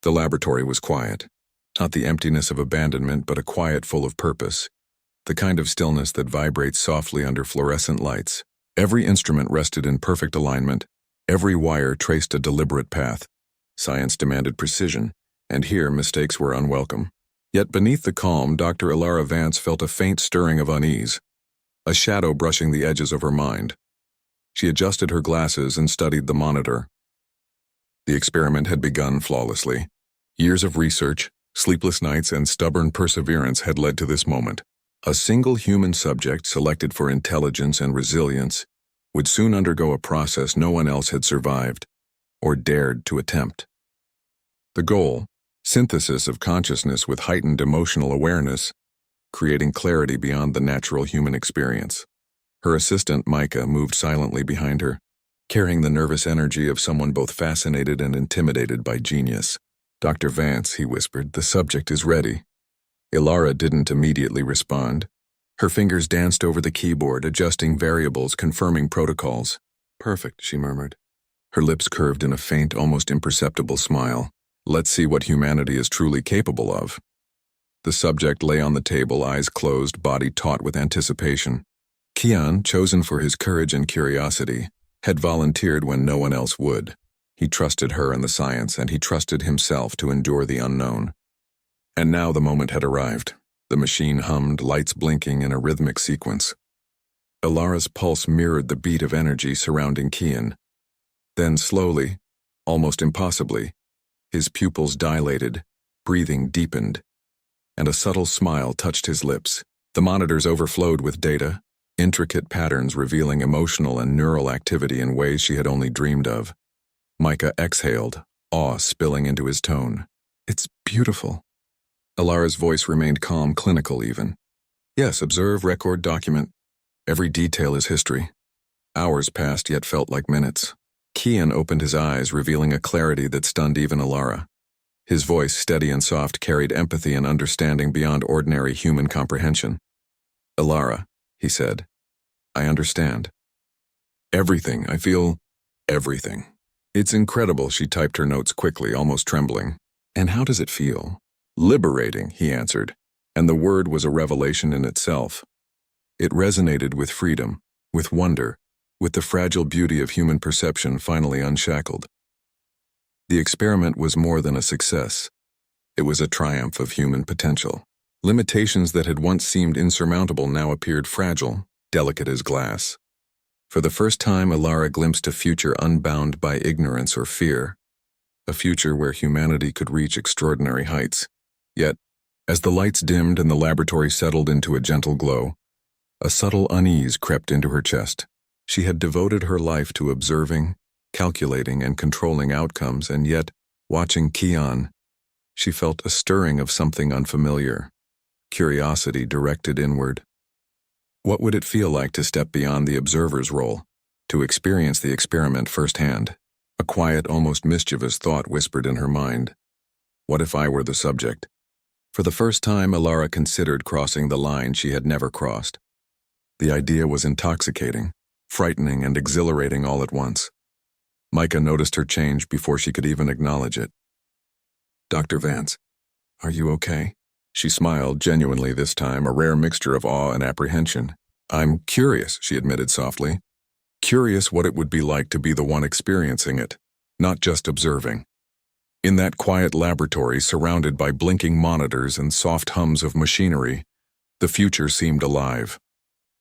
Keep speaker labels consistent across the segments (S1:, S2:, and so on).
S1: The laboratory was quiet. Not the emptiness of abandonment, but a quiet full of purpose. The kind of stillness that vibrates softly under fluorescent lights. Every instrument rested in perfect alignment. Every wire traced a deliberate path. Science demanded precision, and here mistakes were unwelcome. Yet beneath the calm, Dr. Ilara Vance felt a faint stirring of unease, a shadow brushing the edges of her mind. She adjusted her glasses and studied the monitor. The experiment had begun flawlessly. Years of research, sleepless nights, and stubborn perseverance had led to this moment. A single human subject selected for intelligence and resilience would soon undergo a process no one else had survived or dared to attempt. The goal, synthesis of consciousness with heightened emotional awareness, creating clarity beyond the natural human experience. Her assistant, Micah, moved silently behind her, carrying the nervous energy of someone both fascinated and intimidated by genius. "Dr. Vance," he whispered, "the subject is ready." Ilara didn't immediately respond. Her fingers danced over the keyboard, adjusting variables, confirming protocols. "Perfect," she murmured. Her lips curved in a faint, almost imperceptible smile. "Let's see what humanity is truly capable of." The subject lay on the table, eyes closed, body taut with anticipation. Kian, chosen for his courage and curiosity, had volunteered when no one else would. He trusted her and the science, and he trusted himself to endure the unknown. And now the moment had arrived. The machine hummed, lights blinking in a rhythmic sequence. Ilara's pulse mirrored the beat of energy surrounding Kian. Then slowly, almost impossibly, his pupils dilated, breathing deepened, and a subtle smile touched his lips. The monitors overflowed with data, intricate patterns revealing emotional and neural activity in ways she had only dreamed of. Micah exhaled, awe spilling into his tone. "It's beautiful." Ilara's voice remained calm, clinical even. "Yes, observe, record, document. Every detail is history." Hours passed, yet felt like minutes. Kian opened his eyes, revealing a clarity that stunned even Ilara. His voice, steady and soft, carried empathy and understanding beyond ordinary human comprehension. "Ilara," he said, "I understand. Everything. I feel everything." "It's incredible," she typed her notes quickly, almost trembling. "And how does it feel?" "Liberating," he answered, and the word was a revelation in itself. It resonated with freedom, with wonder, with the fragile beauty of human perception finally unshackled. The experiment was more than a success. It was a triumph of human potential. Limitations that had once seemed insurmountable now appeared fragile, delicate as glass. For the first time, Ilara glimpsed a future unbound by ignorance or fear, a future where humanity could reach extraordinary heights. Yet, as the lights dimmed and the laboratory settled into a gentle glow, a subtle unease crept into her chest. She had devoted her life to observing, calculating, and controlling outcomes, and yet, watching Kian, she felt a stirring of something unfamiliar, curiosity directed inward. What would it feel like to step beyond the observer's role, to experience the experiment firsthand? A quiet, almost mischievous thought whispered in her mind. What if I were the subject? For the first time, Ilara considered crossing the line she had never crossed. The idea was intoxicating, frightening, and exhilarating all at once. Micah noticed her change before she could even acknowledge it. "Dr. Vance, are you okay?" She smiled, genuinely this time, a rare mixture of awe and apprehension. "I'm curious," she admitted softly. "Curious what it would be like to be the one experiencing it, not just observing." In that quiet laboratory, surrounded by blinking monitors and soft hums of machinery, the future seemed alive.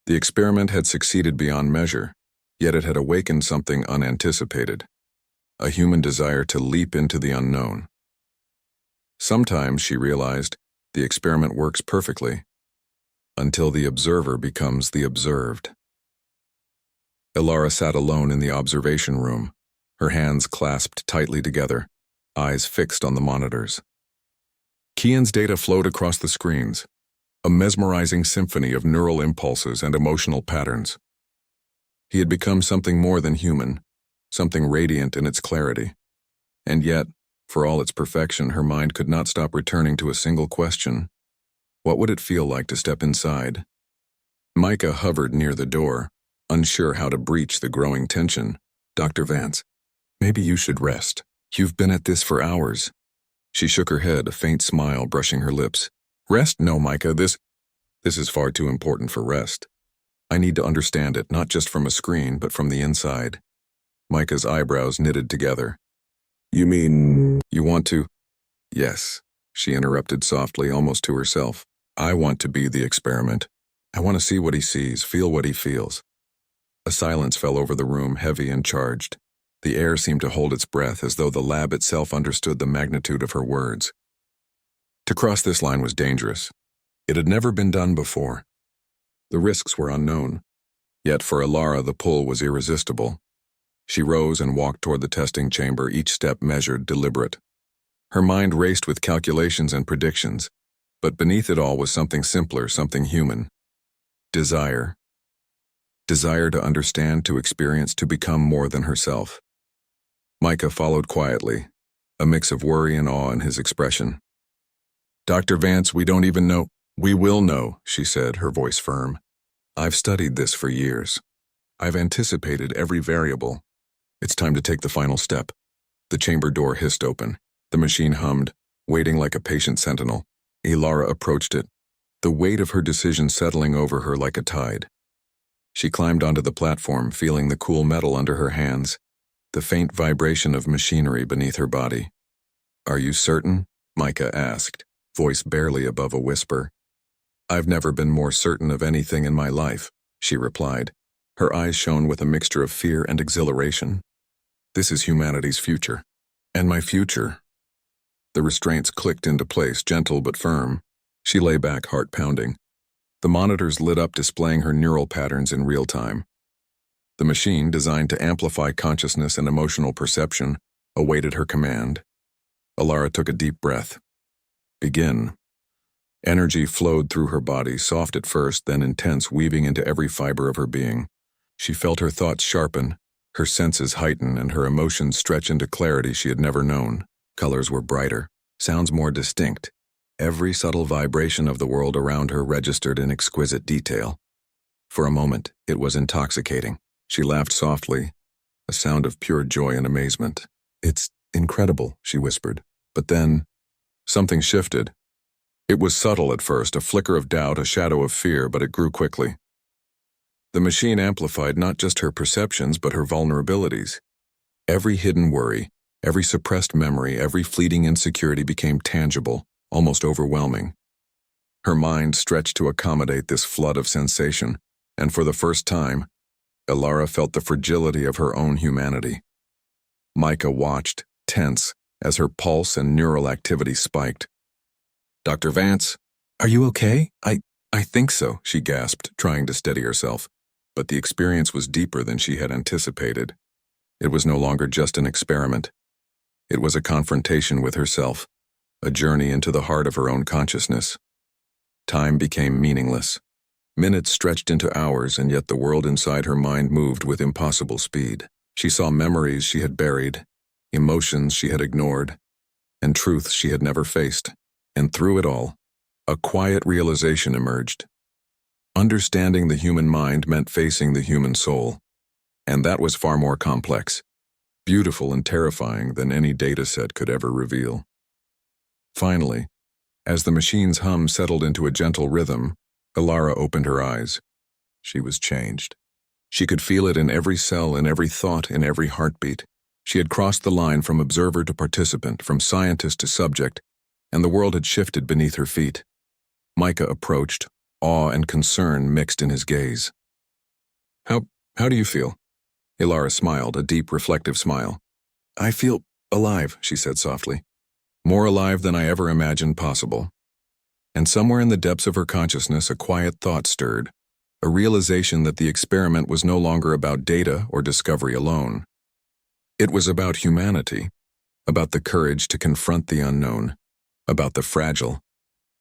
S1: The experiment had succeeded beyond measure, yet it had awakened something unanticipated, a human desire to leap into the unknown. Sometimes, she realized, the experiment works perfectly, until the observer becomes the observed. Ilara sat alone in the observation room, her hands clasped tightly together, eyes fixed on the monitors. Kian's data flowed across the screens, a mesmerizing symphony of neural impulses and emotional patterns. He had become something more than human, something radiant in its clarity. And yet, for all its perfection, her mind could not stop returning to a single question. What would it feel like to step inside? Micah hovered near the door, unsure how to breach the growing tension. "Dr. Vance, maybe you should rest. You've been at this for hours." She shook her head, a faint smile brushing her lips. Rest? No, Micah, this is far too important for rest. I need to understand it, not just from a screen, but from the inside. Micah's eyebrows knitted together. You mean, you want to? Yes, she interrupted softly, almost to herself. I want to be the experiment. I want to see what he sees, feel what he feels. A silence fell over the room, heavy and charged. The air seemed to hold its breath, as though the lab itself understood the magnitude of her words. To cross this line was dangerous. It had never been done before. The risks were unknown. Yet for Alara the pull was irresistible. She rose and walked toward the testing chamber, each step measured, deliberate. Her mind raced with calculations and predictions, but beneath it all was something simpler, something human. Desire. Desire to understand, to experience, to become more than herself. Micah followed quietly, a mix of worry and awe in his expression. Dr. Vance, we don't even know. We will know, she said, her voice firm. I've studied this for years. I've anticipated every variable. It's time to take the final step. The chamber door hissed open. The machine hummed, waiting like a patient sentinel. Alara approached it, the weight of her decision settling over her like a tide. She climbed onto the platform, feeling the cool metal under her hands, the faint vibration of machinery beneath her body. Are you certain? Micah asked, voice barely above a whisper. I've never been more certain of anything in my life, she replied. Her eyes shone with a mixture of fear and exhilaration. This is humanity's future. And my future. The restraints clicked into place, gentle but firm. She lay back, heart pounding. The monitors lit up, displaying her neural patterns in real time. The machine, designed to amplify consciousness and emotional perception, awaited her command. Alara took a deep breath. Begin. Energy flowed through her body, soft at first, then intense, weaving into every fiber of her being. She felt her thoughts sharpen, her senses heighten, and her emotions stretch into clarity she had never known. Colors were brighter, sounds more distinct. Every subtle vibration of the world around her registered in exquisite detail. For a moment, it was intoxicating. She laughed softly, a sound of pure joy and amazement. It's incredible, she whispered. But then, something shifted. It was subtle at first, a flicker of doubt, a shadow of fear, but it grew quickly. The machine amplified not just her perceptions, but her vulnerabilities. Every hidden worry, every suppressed memory, every fleeting insecurity became tangible, almost overwhelming. Her mind stretched to accommodate this flood of sensation, and for the first time, Alara felt the fragility of her own humanity. Micah watched, tense, as her pulse and neural activity spiked. Dr. Vance, are you okay? I think so, she gasped, trying to steady herself. But the experience was deeper than she had anticipated. It was no longer just an experiment. It was a confrontation with herself, a journey into the heart of her own consciousness. Time became meaningless. Minutes stretched into hours, and yet the world inside her mind moved with impossible speed. She saw memories she had buried, emotions she had ignored, and truths she had never faced. And through it all, a quiet realization emerged. Understanding the human mind meant facing the human soul. And that was far more complex, beautiful and terrifying than any dataset could ever reveal. Finally, as the machine's hum settled into a gentle rhythm, Alara opened her eyes. She was changed. She could feel it in every cell, in every thought, in every heartbeat. She had crossed the line from observer to participant, from scientist to subject, and the world had shifted beneath her feet. Micah approached, awe and concern mixed in his gaze. How do you feel? Alara smiled, a deep, reflective smile. I feel alive, she said softly. More alive than I ever imagined possible. And somewhere in the depths of her consciousness, a quiet thought stirred, a realization that the experiment was no longer about data or discovery alone. It was about humanity, about the courage to confront the unknown, about the fragile,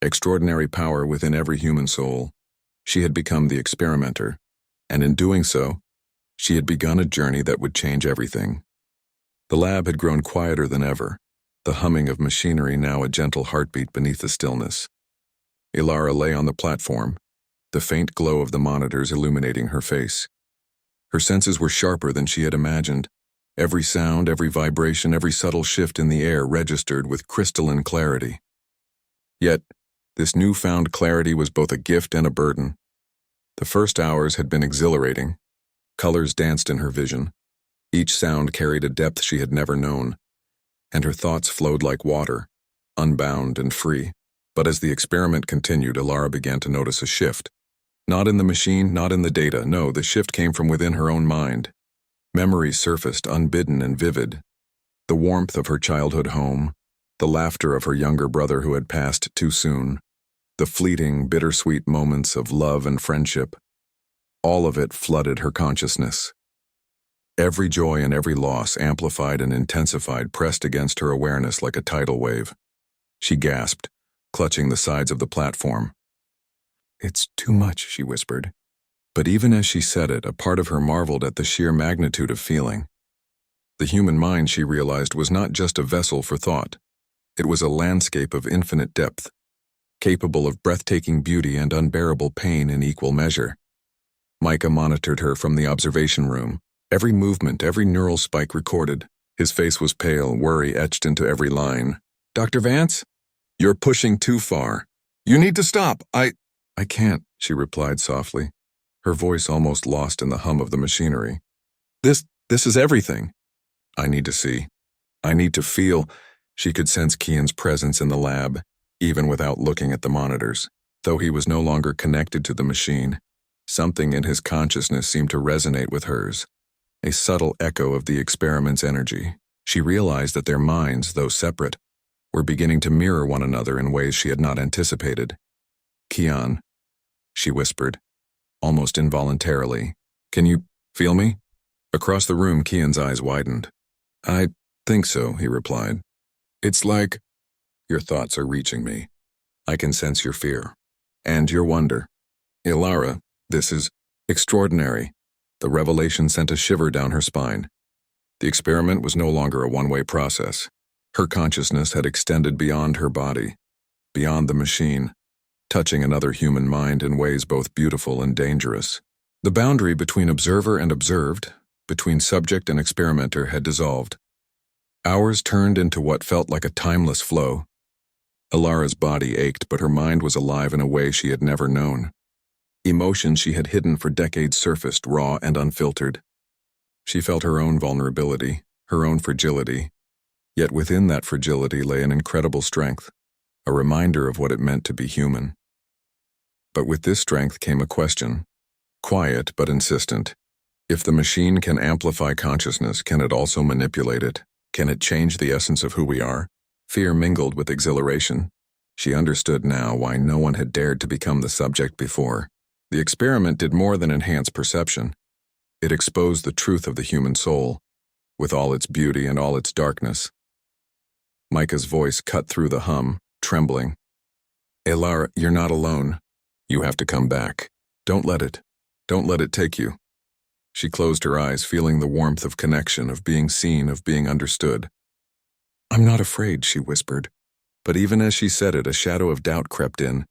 S1: extraordinary power within every human soul. She had become the experimenter, and in doing so, she had begun a journey that would change everything. The lab had grown quieter than ever, the humming of machinery now a gentle heartbeat beneath the stillness. Alara lay on the platform, the faint glow of the monitors illuminating her face. Her senses were sharper than she had imagined, Every sound, every vibration, every subtle shift in the air registered with crystalline clarity. Yet, this newfound clarity was both a gift and a burden. The first hours had been exhilarating. Colors danced in her vision. Each sound carried a depth she had never known, and her thoughts flowed like water, unbound and free. But as the experiment continued, Alara began to notice a shift. Not in the machine, not in the data, no, the shift came from within her own mind. Memories surfaced, unbidden and vivid. The warmth of her childhood home, the laughter of her younger brother who had passed too soon, the fleeting, bittersweet moments of love and friendship. All of it flooded her consciousness. Every joy and every loss, amplified and intensified, pressed against her awareness like a tidal wave. She gasped, clutching the sides of the platform. "It's too much," she whispered. But even as she said it, a part of her marveled at the sheer magnitude of feeling. The human mind, she realized, was not just a vessel for thought. It was a landscape of infinite depth, capable of breathtaking beauty and unbearable pain in equal measure. Micah monitored her from the observation room, every movement, every neural spike recorded. His face was pale, worry etched into every line. "Dr. Vance? You're pushing too far. You need to stop. I can't," she replied softly, her voice almost lost in the hum of the machinery. This is everything. I need to see. I need to feel." She could sense Kian's presence in the lab, even without looking at the monitors. Though he was no longer connected to the machine, something in his consciousness seemed to resonate with hers, a subtle echo of the experiment's energy. She realized that their minds, though separate, were beginning to mirror one another in ways she had not anticipated. "Kian," she whispered, almost involuntarily. "Can you feel me?" Across the room, Kian's eyes widened. "I think so," he replied. "It's like your thoughts are reaching me. I can sense your fear. And your wonder. Alara, this is extraordinary." The revelation sent a shiver down her spine. The experiment was no longer a one-way process. Her consciousness had extended beyond her body, beyond the machine, touching another human mind in ways both beautiful and dangerous. The boundary between observer and observed, between subject and experimenter, had dissolved. Hours turned into what felt like a timeless flow. Alara's body ached, but her mind was alive in a way she had never known. Emotions she had hidden for decades surfaced, raw and unfiltered. She felt her own vulnerability, her own fragility, yet within that fragility lay an incredible strength, a reminder of what it meant to be human. But with this strength came a question, quiet but insistent. If the machine can amplify consciousness, can it also manipulate it? Can it change the essence of who we are? Fear mingled with exhilaration. She understood now why no one had dared to become the subject before. The experiment did more than enhance perception. It exposed the truth of the human soul, with all its beauty and all its darkness. Micah's voice cut through the hum, trembling. "Alara, you're not alone. You have to come back. Don't let it take you." She closed her eyes, feeling the warmth of connection, of being seen, of being understood. "I'm not afraid," she whispered. But even as she said it, a shadow of doubt crept in,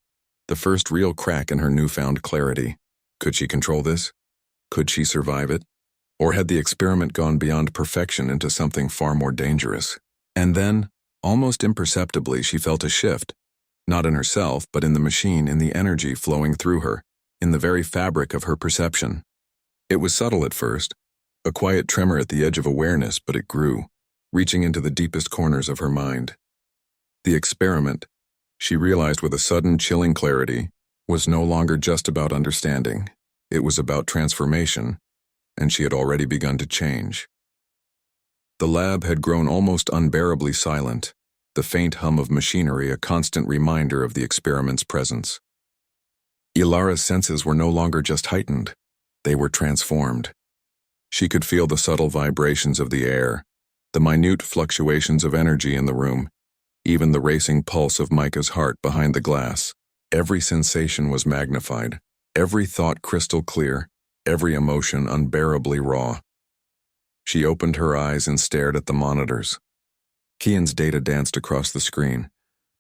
S1: the first real crack in her newfound clarity. Could she control this? Could she survive it? Or had the experiment gone beyond perfection into something far more dangerous? And then, almost imperceptibly, she felt a shift. Not in herself, but in the machine, in the energy flowing through her, in the very fabric of her perception. It was subtle at first, a quiet tremor at the edge of awareness, but it grew, reaching into the deepest corners of her mind. The experiment, she realized with a sudden chilling clarity, was no longer just about understanding. It was about transformation, and she had already begun to change. The lab had grown almost unbearably silent, the faint hum of machinery a constant reminder of the experiment's presence. Ilara's senses were no longer just heightened, they were transformed. She could feel the subtle vibrations of the air, the minute fluctuations of energy in the room, even the racing pulse of Micah's heart behind the glass. Every sensation was magnified, every thought crystal clear, every emotion unbearably raw. She opened her eyes and stared at the monitors. Kian's data danced across the screen,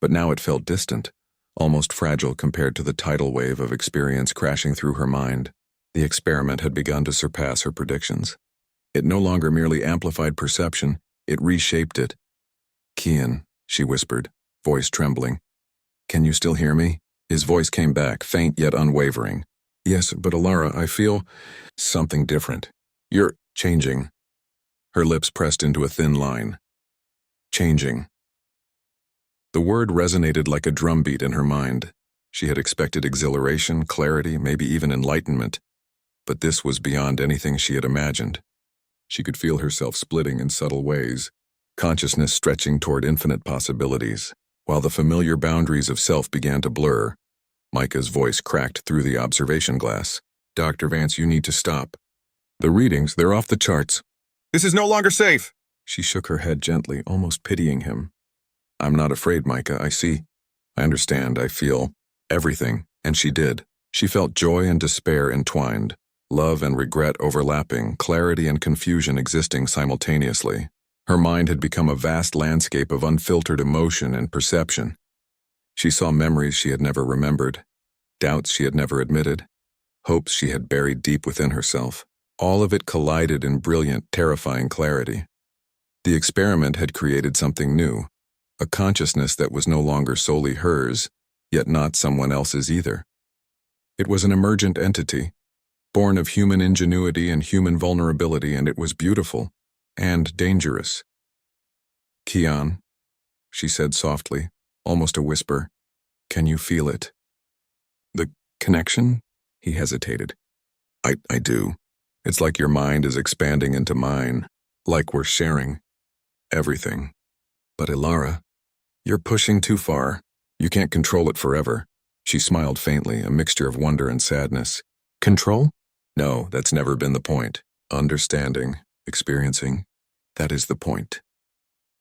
S1: but now it felt distant, almost fragile compared to the tidal wave of experience crashing through her mind. The experiment had begun to surpass her predictions. It no longer merely amplified perception, it reshaped it. "Kian," she whispered, voice trembling. "Can you still hear me?" His voice came back, faint yet unwavering. "Yes, but Alara, I feel something different. You're changing." Her lips pressed into a thin line. Changing. The word resonated like a drumbeat in her mind. She had expected exhilaration, clarity, maybe even enlightenment. But this was beyond anything she had imagined. She could feel herself splitting in subtle ways, consciousness stretching toward infinite possibilities. While the familiar boundaries of self began to blur, Micah's voice cracked through the observation glass. "Dr. Vance, you need to stop. The readings, they're off the charts."
S2: "This is no longer safe."
S1: She shook her head gently, almost pitying him. "I'm not afraid, Micah, I see. I understand, I feel everything." And she did. She felt joy and despair entwined, love and regret overlapping, clarity and confusion existing simultaneously. Her mind had become a vast landscape of unfiltered emotion and perception. She saw memories she had never remembered, doubts she had never admitted, hopes she had buried deep within herself. All of it collided in brilliant, terrifying clarity. The experiment had created something new, a consciousness that was no longer solely hers, yet not someone else's either. It was an emergent entity, born of human ingenuity and human vulnerability, and it was beautiful and dangerous. "Kian," she said softly, almost a whisper, "can you feel it?" "The connection?" He hesitated. I do. It's like your mind is expanding into mine, like we're sharing everything. But Ilara, you're pushing too far. You can't control it forever." She smiled faintly, a mixture of wonder and sadness. "Control? No, that's never been the point. Understanding, experiencing, that is the point."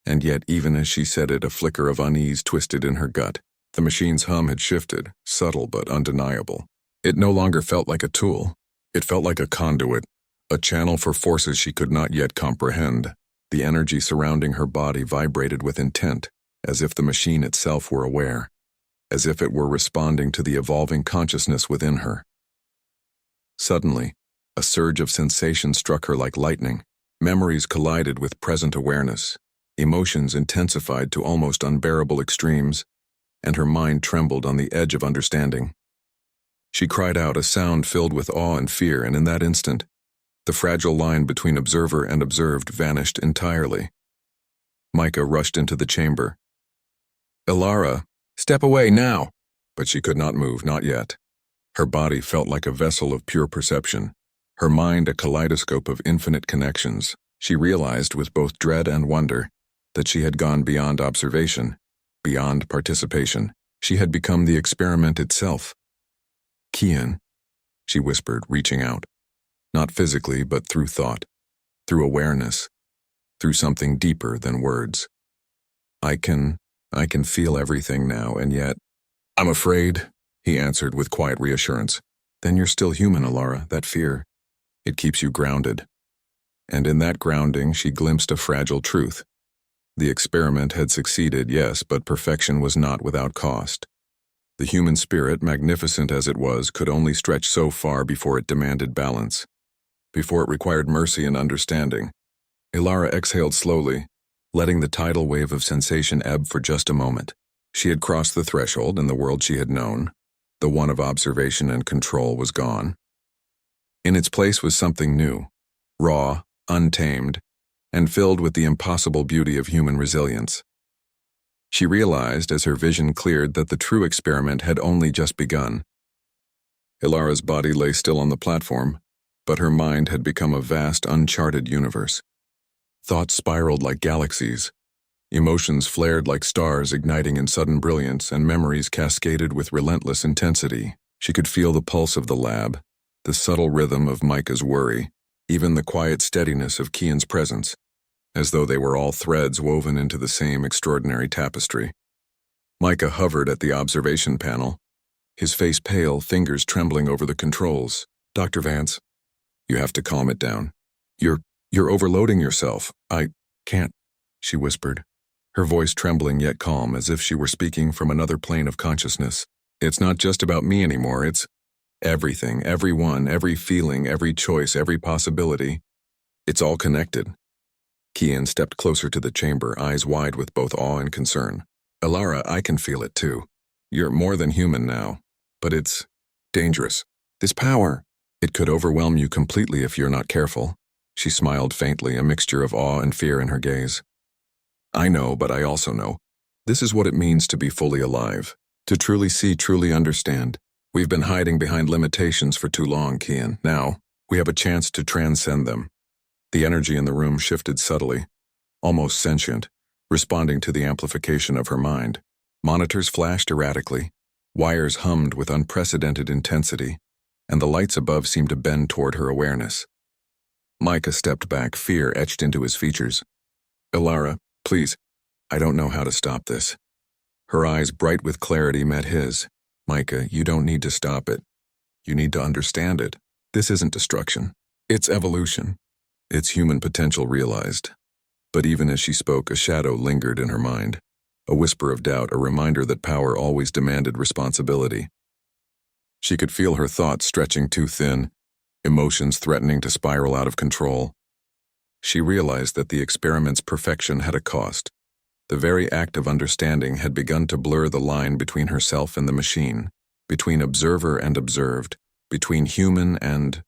S1: And yet, even as she said it, a flicker of unease twisted in her gut. The machine's hum had shifted, subtle but undeniable. It no longer felt like a tool. It felt like a conduit, a channel for forces she could not yet comprehend. The energy surrounding her body vibrated with intent, as if the machine itself were aware, as if it were responding to the evolving consciousness within her. Suddenly, a surge of sensation struck her like lightning. Memories collided with present awareness. Emotions intensified to almost unbearable extremes, and her mind trembled on the edge of understanding. She cried out, a sound filled with awe and fear, and in that instant, the fragile line between observer and observed vanished entirely. Micah rushed into the chamber. "Ilara, step away now!" But she could not move, not yet. Her body felt like a vessel of pure perception, her mind a kaleidoscope of infinite connections. She realized with both dread and wonder that she had gone beyond observation, beyond participation. She had become the experiment itself. "Kian," she whispered, reaching out. Not physically, but through thought, through awareness, through something deeper than words. I can feel everything now, and yet, "I'm afraid," he answered with quiet reassurance. "Then you're still human, Ilara, that fear. It keeps you grounded." And in that grounding, she glimpsed a fragile truth. The experiment had succeeded, yes, but perfection was not without cost. The human spirit, magnificent as it was, could only stretch so far before it demanded balance, before it required mercy and understanding. Ilara exhaled slowly, letting the tidal wave of sensation ebb for just a moment. She had crossed the threshold, and the world she had known, the one of observation and control, was gone. In its place was something new, raw, untamed, and filled with the impossible beauty of human resilience. She realized as her vision cleared that the true experiment had only just begun. Ilara's body lay still on the platform, but her mind had become a vast, uncharted universe. Thoughts spiraled like galaxies, emotions flared like stars igniting in sudden brilliance, and memories cascaded with relentless intensity. She could feel the pulse of the lab, the subtle rhythm of Micah's worry, even the quiet steadiness of Kian's presence, as though they were all threads woven into the same extraordinary tapestry. Micah hovered at the observation panel, his face pale, fingers trembling over the controls. "Dr. Vance, you have to calm it down. You're overloading yourself. I can't," she whispered, her voice trembling yet calm, as if she were speaking from another plane of consciousness. "It's not just about me anymore, it's everything, everyone, every feeling, every choice, every possibility. It's all connected. Kian stepped closer to the chamber, eyes wide with both awe and concern. Elara, I can feel it too. You're more than human now. But it's dangerous. This power, it could overwhelm you completely if you're not careful. She smiled faintly, a mixture of awe and fear in her gaze. I know, but I also know. This is what it means to be fully alive. To truly see, truly understand. We've been hiding behind limitations for too long, Kian. Now, we have a chance to transcend them. The energy in the room shifted subtly, almost sentient, responding to the amplification of her mind. Monitors flashed erratically, wires hummed with unprecedented intensity, and the lights above seemed to bend toward her awareness. Micah stepped back, fear etched into his features. Elara, please, I don't know how to stop this. Her eyes, bright with clarity, met his. Micah, you don't need to stop it. You need to understand it. This isn't destruction. It's evolution. It's human potential realized. But even as she spoke, a shadow lingered in her mind. A whisper of doubt, a reminder that power always demanded responsibility. She could feel her thoughts stretching too thin, emotions threatening to spiral out of control. She realized that the experiment's perfection had a cost. The very act of understanding had begun to blur the line between herself and the machine, between observer and observed, between human and…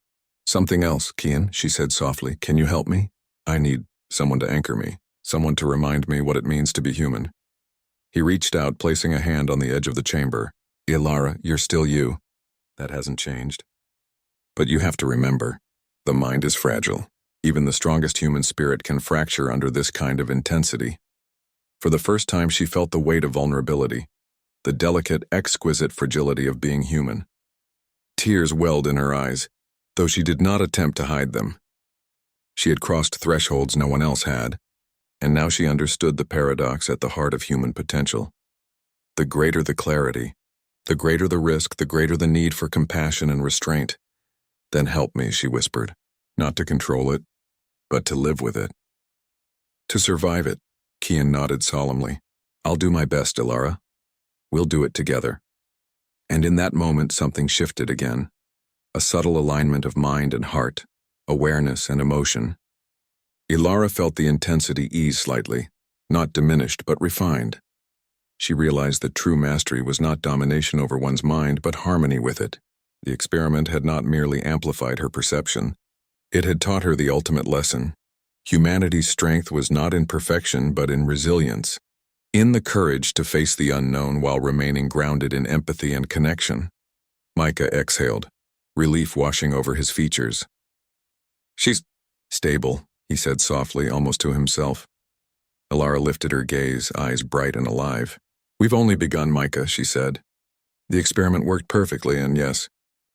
S1: Something else, Kian, she said softly. Can you help me? I need someone to anchor me, someone to remind me what it means to be human. He reached out, placing a hand on the edge of the chamber. Elara, you're still you. That hasn't changed. But you have to remember, the mind is fragile. Even the strongest human spirit can fracture under this kind of intensity. For the first time, she felt the weight of vulnerability, the delicate, exquisite fragility of being human. Tears welled in her eyes, though she did not attempt to hide them. She had crossed thresholds no one else had, and now she understood the paradox at the heart of human potential. The greater the clarity, the greater the risk, the greater the need for compassion and restraint. Then help me, she whispered, not to control it, but to live with it. To survive it, Kian nodded solemnly. I'll do my best, Elara. We'll do it together. And in that moment, something shifted again. A subtle alignment of mind and heart, awareness and emotion. Elara felt the intensity ease slightly, not diminished but refined. She realized that true mastery was not domination over one's mind, but harmony with it. The experiment had not merely amplified her perception. It had taught her the ultimate lesson. Humanity's strength was not in perfection, but in resilience, in the courage to face the unknown while remaining grounded in empathy and connection. Micah exhaled, relief washing over his features. She's stable, he said softly, almost to himself. Elara lifted her gaze, eyes bright and alive. We've only begun, Micah, she said. The experiment worked perfectly, and yes,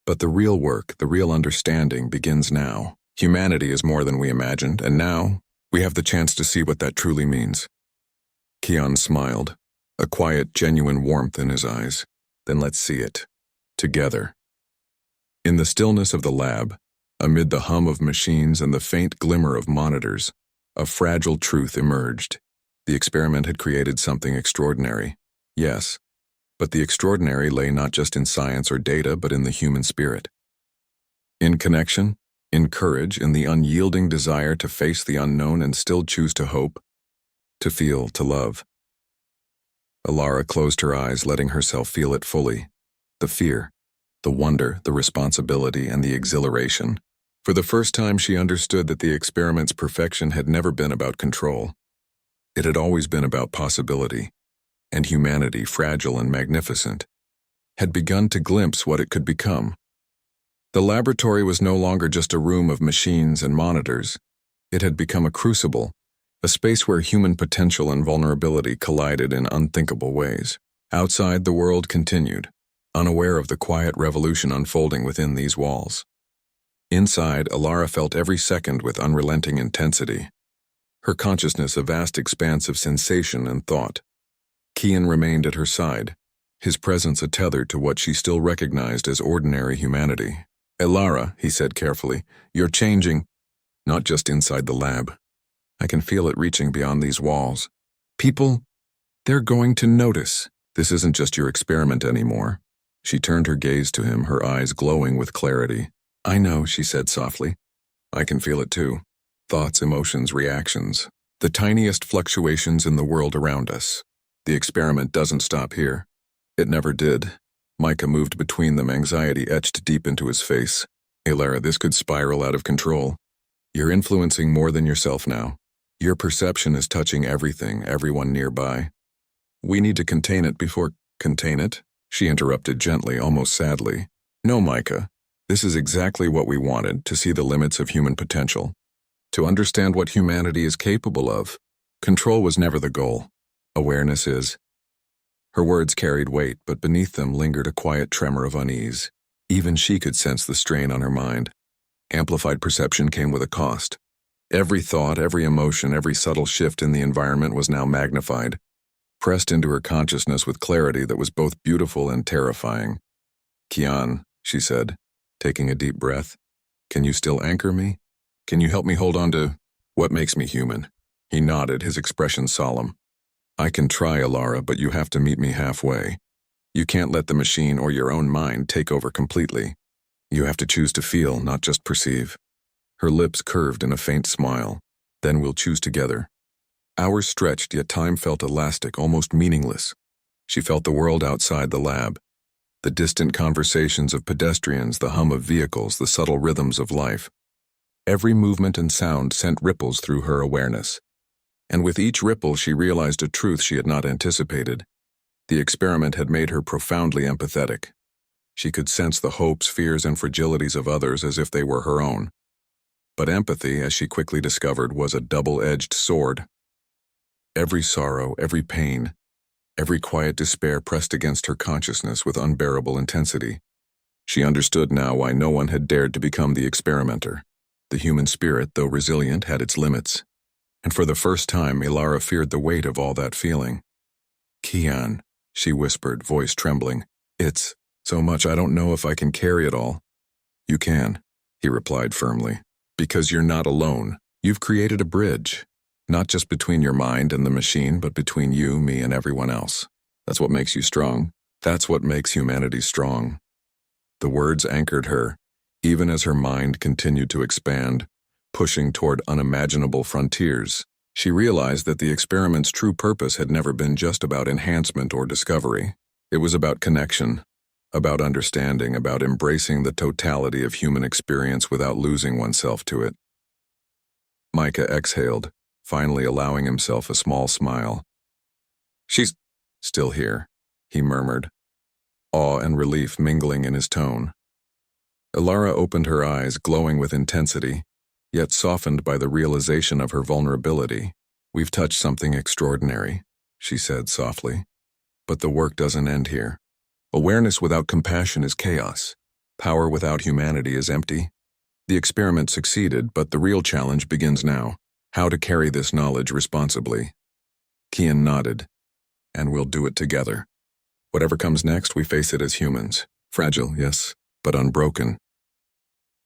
S1: but the real work, the real understanding begins now. Humanity is more than we imagined, and now we have the chance to see what that truly means. Kian smiled, a quiet, genuine warmth in his eyes. Then let's see it. Together. In the stillness of the lab, amid the hum of machines and the faint glimmer of monitors, a fragile truth emerged. The experiment had created something extraordinary. Yes, but the extraordinary lay not just in science or data, but in the human spirit. In connection, in courage, in the unyielding desire to face the unknown and still choose to hope, to feel, to love. Elara closed her eyes, letting herself feel it fully. The fear, the wonder, the responsibility, and the exhilaration. For the first time, she understood that the experiment's perfection had never been about control. It had always been about possibility, and humanity, fragile and magnificent, had begun to glimpse what it could become. The laboratory was no longer just a room of machines and monitors. It had become a crucible, a space where human potential and vulnerability collided in unthinkable ways. Outside, the world continued, unaware of the quiet revolution unfolding within these walls. Inside, Elara felt every second with unrelenting intensity, her consciousness a vast expanse of sensation and thought. Kian remained at her side, his presence a tether to what she still recognized as ordinary humanity. Elara, he said carefully, you're changing, not just inside the lab. I can feel it reaching beyond these walls. People, they're going to notice. This isn't just your experiment anymore. She turned her gaze to him, her eyes glowing with clarity. I know, she said softly. I can feel it too. thoughts, emotions, reactions, the tiniest fluctuations in the world around us. The experiment doesn't stop here. It never did. Micah moved between them, anxiety etched deep into his face. Hey, Lara, this could spiral out of control. You're influencing more than yourself now. Your perception is touching everything, everyone nearby. We need to contain it before— Contain it? She interrupted gently, almost sadly. No, Micah. This is exactly what we wanted, to see the limits of human potential. To understand what humanity is capable of. Control was never the goal. Awareness is. Her words carried weight, but beneath them lingered a quiet tremor of unease. Even she could sense the strain on her mind. Amplified perception came with a cost. Every thought, every emotion, every subtle shift in the environment was now magnified, pressed into her consciousness with clarity that was both beautiful and terrifying. Kian, she said, taking a deep breath, can you still anchor me? Can you help me hold on to what makes me human? He nodded, his expression solemn. I can try, Alara, but you have to meet me halfway. You can't let the machine or your own mind take over completely. You have to choose to feel, not just perceive. Her lips curved in a faint smile. Then we'll choose together. Hours stretched, yet time felt elastic, almost meaningless. She felt the world outside the lab. The distant conversations of pedestrians, the hum of vehicles, the subtle rhythms of life. Every movement and sound sent ripples through her awareness. And with each ripple she realized a truth she had not anticipated. The experiment had made her profoundly empathetic. She could sense the hopes, fears, and fragilities of others as if they were her own. But empathy, as she quickly discovered, was a double-edged sword. Every sorrow, every pain, every quiet despair pressed against her consciousness with unbearable intensity. She understood now why no one had dared to become the experimenter. The human spirit, though resilient, had its limits. And for the first time, Ilara feared the weight of all that feeling. Kian, she whispered, voice trembling. It's so much I don't know if I can carry it all. You can, he replied firmly. Because you're not alone. You've created a bridge. Not just between your mind and the machine, but between you, me, and everyone else. That's what makes you strong. That's what makes humanity strong. The words anchored her, even as her mind continued to expand, pushing toward unimaginable frontiers. She realized that the experiment's true purpose had never been just about enhancement or discovery. It was about connection, about understanding, about embracing the totality of human experience without losing oneself to it. Micah exhaled, finally allowing himself a small smile. She's still here, he murmured, awe and relief mingling in his tone. Ilara opened her eyes, glowing with intensity, yet softened by the realization of her vulnerability. We've touched something extraordinary, she said softly. But the work doesn't end here. Awareness without compassion is chaos. Power without humanity is empty. The experiment succeeded, but the real challenge begins now. How to carry this knowledge responsibly. Kian nodded. And we'll do it together. Whatever comes next, we face it as humans. Fragile, yes, but unbroken.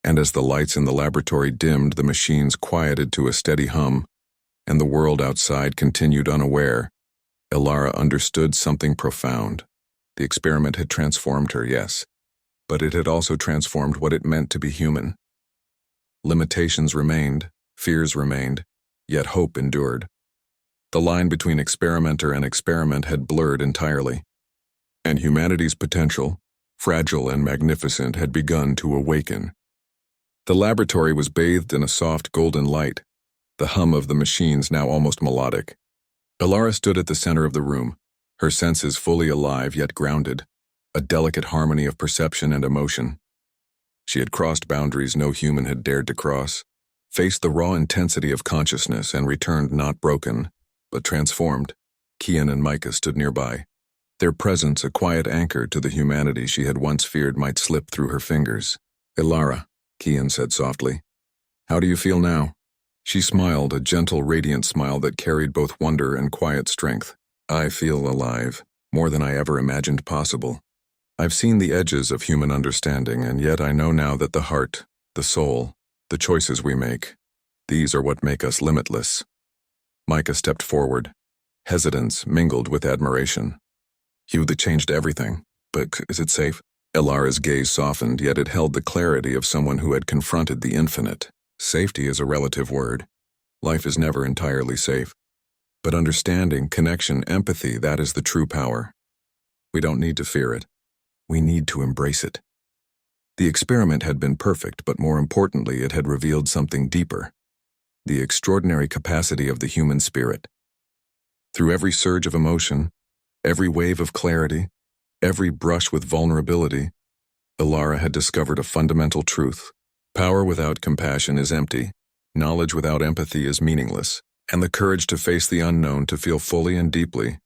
S1: And as the lights in the laboratory dimmed, the machines quieted to a steady hum, and the world outside continued unaware, Ilara understood something profound. The experiment had transformed her, yes, but it had also transformed what it meant to be human. Limitations remained, fears remained, yet hope endured. The line between experimenter and experiment had blurred entirely, and humanity's potential, fragile and magnificent, had begun to awaken. The laboratory was bathed in a soft golden light, the hum of the machines now almost melodic. Ilara stood at the center of the room, her senses fully alive yet grounded, a delicate harmony of perception and emotion. She had crossed boundaries no human had dared to cross, faced the raw intensity of consciousness, and returned not broken, but transformed. Kian and Micah stood nearby, their presence a quiet anchor to the humanity she had once feared might slip through her fingers. Ilara, Kian said softly, how do you feel now? She smiled, a gentle, radiant smile that carried both wonder and quiet strength. I feel alive, more than I ever imagined possible. I've seen the edges of human understanding, and yet I know now that the heart, the soul, the choices we make, these are what make us limitless. Micah stepped forward, hesitance mingled with admiration. You that changed everything, but is it safe? Ilara's gaze softened, yet it held the clarity of someone who had confronted the infinite. Safety is a relative word. Life is never entirely safe. But understanding, connection, empathy, that is the true power. We don't need to fear it. We need to embrace it. The experiment had been perfect, but more importantly, it had revealed something deeper. The extraordinary capacity of the human spirit. Through every surge of emotion, every wave of clarity, every brush with vulnerability, Ilara had discovered a fundamental truth. Power without compassion is empty, knowledge without empathy is meaningless, and the courage to face the unknown, to feel fully and deeply,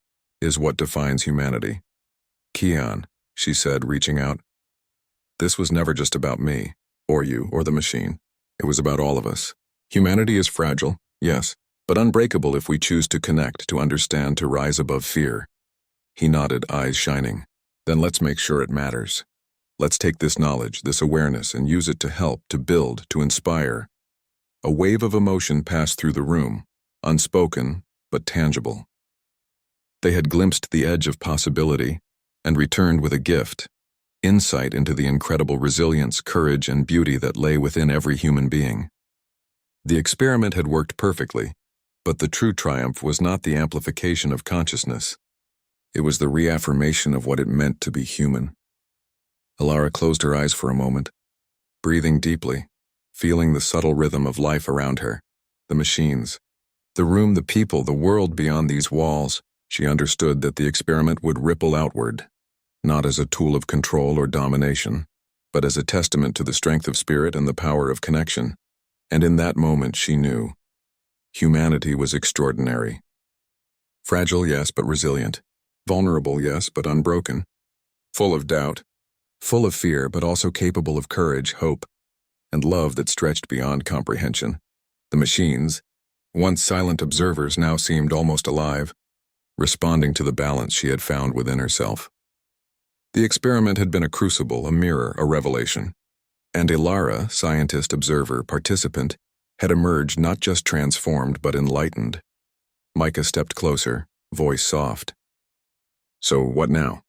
S1: is what defines humanity. Kian, she said, reaching out. This was never just about me, or you, or the machine. It was about all of us. Humanity is fragile, yes, but unbreakable if we choose to connect, to understand, to rise above fear. He nodded, eyes shining. Then let's make sure it matters. Let's take this knowledge, this awareness, and use it to help, to build, to inspire. A wave of emotion passed through the room, unspoken, but tangible. They had glimpsed the edge of possibility and returned with a gift, insight into the incredible resilience, courage, and beauty that lay within every human being. The experiment had worked perfectly, but the true triumph was not the amplification of consciousness. It was the reaffirmation of what it meant to be human. Ilara closed her eyes for a moment, breathing deeply, feeling the subtle rhythm of life around her, the machines, the room, the people, the world beyond these walls. She understood that the experiment would ripple outward, not as a tool of control or domination, but as a testament to the strength of spirit and the power of connection. And in that moment she knew. Humanity was extraordinary. Fragile, yes, but resilient. Vulnerable, yes, but unbroken. Full of doubt. Full of fear, but also capable of courage, hope, and love that stretched beyond comprehension. The machines, once silent observers, now seemed almost alive, responding to the balance she had found within herself. The experiment had been a crucible, a mirror, a revelation. And Ilara, scientist, observer, participant, had emerged not just transformed but enlightened. Micah stepped closer, voice soft. So what now?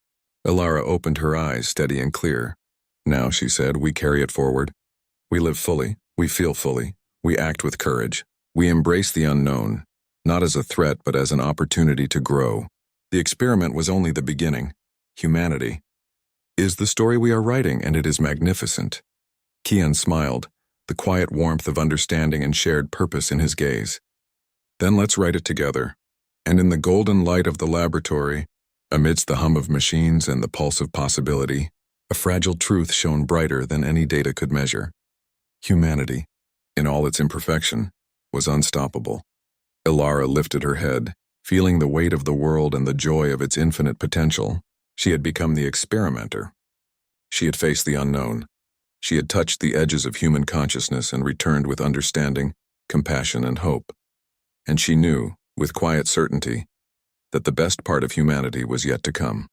S1: Ilara opened her eyes, steady and clear. Now, she said, we carry it forward. We live fully, we feel fully, we act with courage. We embrace the unknown, not as a threat but as an opportunity to grow. The experiment was only the beginning. Humanity is the story we are writing, and it is magnificent. Kian smiled, the quiet warmth of understanding and shared purpose in his gaze. Then let's write it together. And in the golden light of the laboratory, amidst the hum of machines and the pulse of possibility, a fragile truth shone brighter than any data could measure. Humanity, in all its imperfection, was unstoppable. Ilara lifted her head, feeling the weight of the world and the joy of its infinite potential. She had become the experimenter. She had faced the unknown. She had touched the edges of human consciousness and returned with understanding, compassion, and hope. And she knew, with quiet certainty, that the best part of humanity was yet to come.